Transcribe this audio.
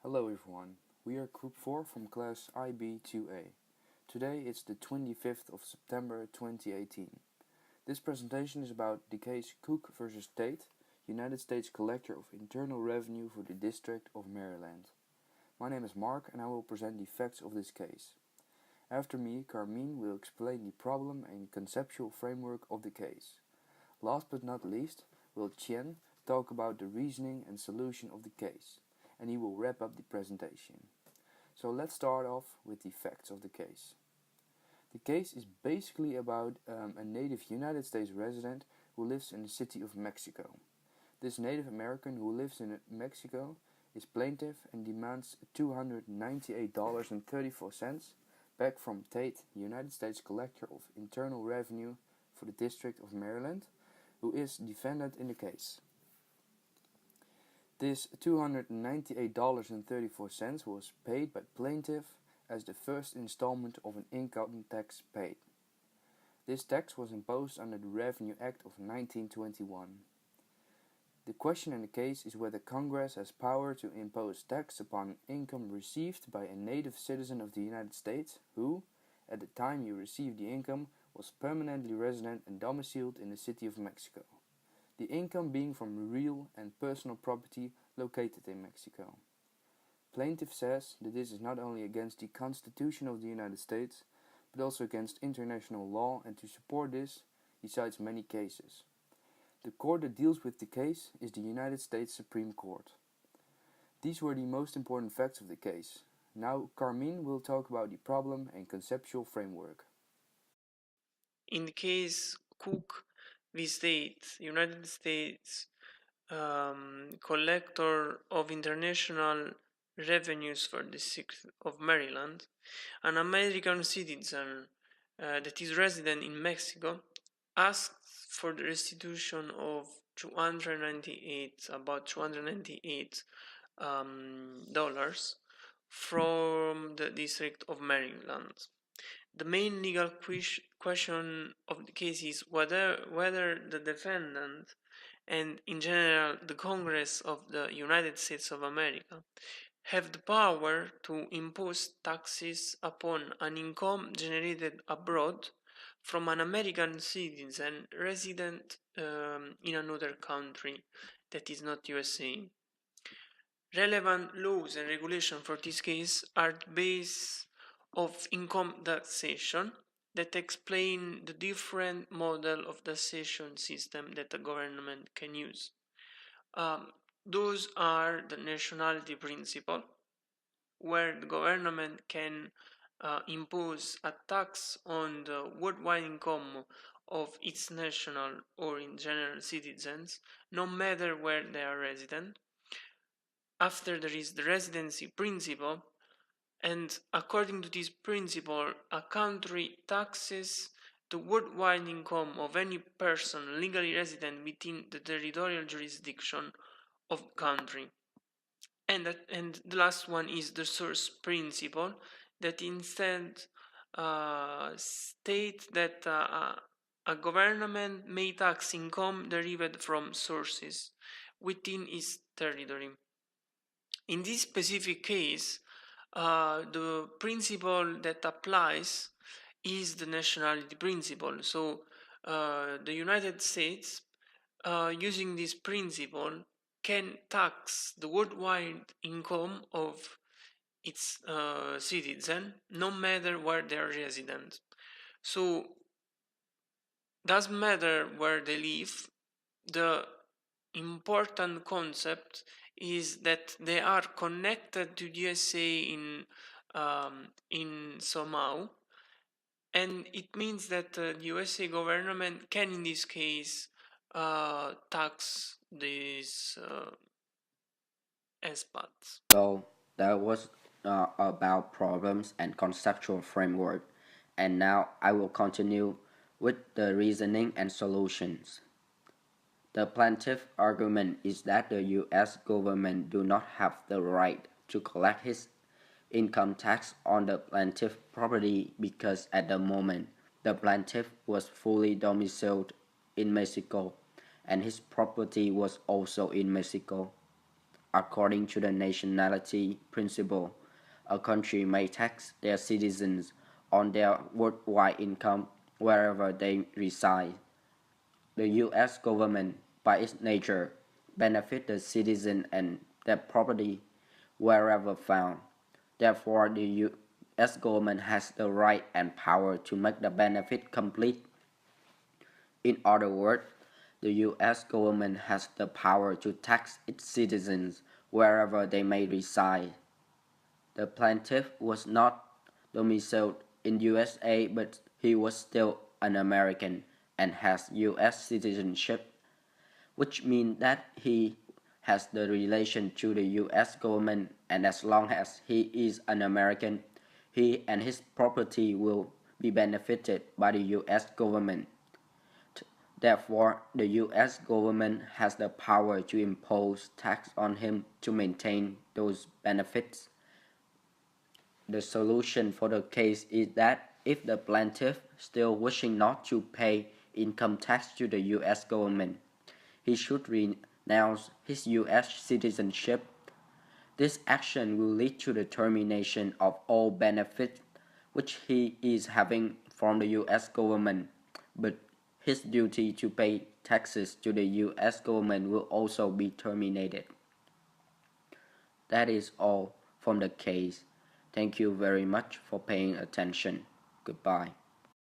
Hello everyone, we are Group 4 from class IB2A. Today it's the 25th of September 2018. This presentation is about the case Cook versus TAIT, United States Collector of Internal Revenue for the District of Maryland. My name is Mark and I will present the facts of this case. After me, Carmine will explain the problem and conceptual framework of the case. Last but not least, will Chien talk about the reasoning and solution of the case, and he will wrap up the presentation. So let's start off with the facts of the case. The case is basically about a native United States resident who lives in the city of Mexico. This Native American who lives in Mexico is plaintiff and demands $298.34 back from TAIT, United States Collector of Internal Revenue for the District of Maryland, who is defendant in the case. This $298.34 was paid by plaintiff as the first installment of an income tax paid. This tax was imposed under the Revenue Act of 1921. The question in the case is whether Congress has power to impose tax upon income received by a native citizen of the United States who, at the time you received the income, was permanently resident and domiciled in the city of Mexico. The income being from real and personal property located in Mexico. Plaintiff says that this is not only against the Constitution of the United States, but also against international law, and to support this, he cites many cases. The court that deals with the case is the United States Supreme Court. These were the most important facts of the case. Now Carmine will talk about the problem and conceptual framework. In the case Cook v. State, United States Collector of International Revenues for the District of Maryland, an American citizen that is resident in Mexico asked for the restitution of about $298 dollars from the District of Maryland. The main legal question of the case is whether the defendant and in general the Congress of the United States of America have the power to impose taxes upon an income generated abroad from an American citizen resident in another country that is not USA. Relevant laws and regulations for this case are the base of income taxation that explain the different model of taxation system that the government can use. Those are the nationality principle, where the government can impose a tax on the worldwide income of its national or in general citizens, no matter where they are resident. After there is the residency principle, and according to this principle, a country taxes the worldwide income of any person legally resident within the territorial jurisdiction of the country. And the last one is the source principle, that instead state that a government may tax income derived from sources within its territory. In this specific case, the principle that applies is the nationality principle. So the United States, using this principle, can tax the worldwide income of its citizen, no matter where they are resident. So doesn't matter where they live. The important concept is that they are connected to the USA in somehow, and it means that the USA government can, in this case, tax these expats. So that was about problems and conceptual framework, and now I will continue with the reasoning and solutions. The plaintiff's argument is that the U.S. government do not have the right to collect his income tax on the plaintiff's property because at the moment the plaintiff was fully domiciled in Mexico and his property was also in Mexico. according to the nationality principle. A country may tax their citizens on their worldwide income wherever they reside. The U.S. government, by its nature, benefits the citizen and their property wherever found. Therefore, the U.S. government has the right and power to make the benefit complete. In other words, the U.S. government has the power to tax its citizens wherever they may reside. The plaintiff was not domiciled in USA, but he was still an American and has U.S. citizenship, which means that he has the relation to the U.S. government, and as long as he is an American, he and his property will be benefited by the U.S. government. Therefore, the U.S. government has the power to impose tax on him to maintain those benefits. The solution for the case is that if the plaintiff still wishing not to pay income tax to the U.S. government, he should renounce his U.S. citizenship. This action will lead to the termination of all benefits which he is having from the U.S. government, but his duty to pay taxes to the U.S. government will also be terminated. That is all from the case. Thank you very much for paying attention. Goodbye.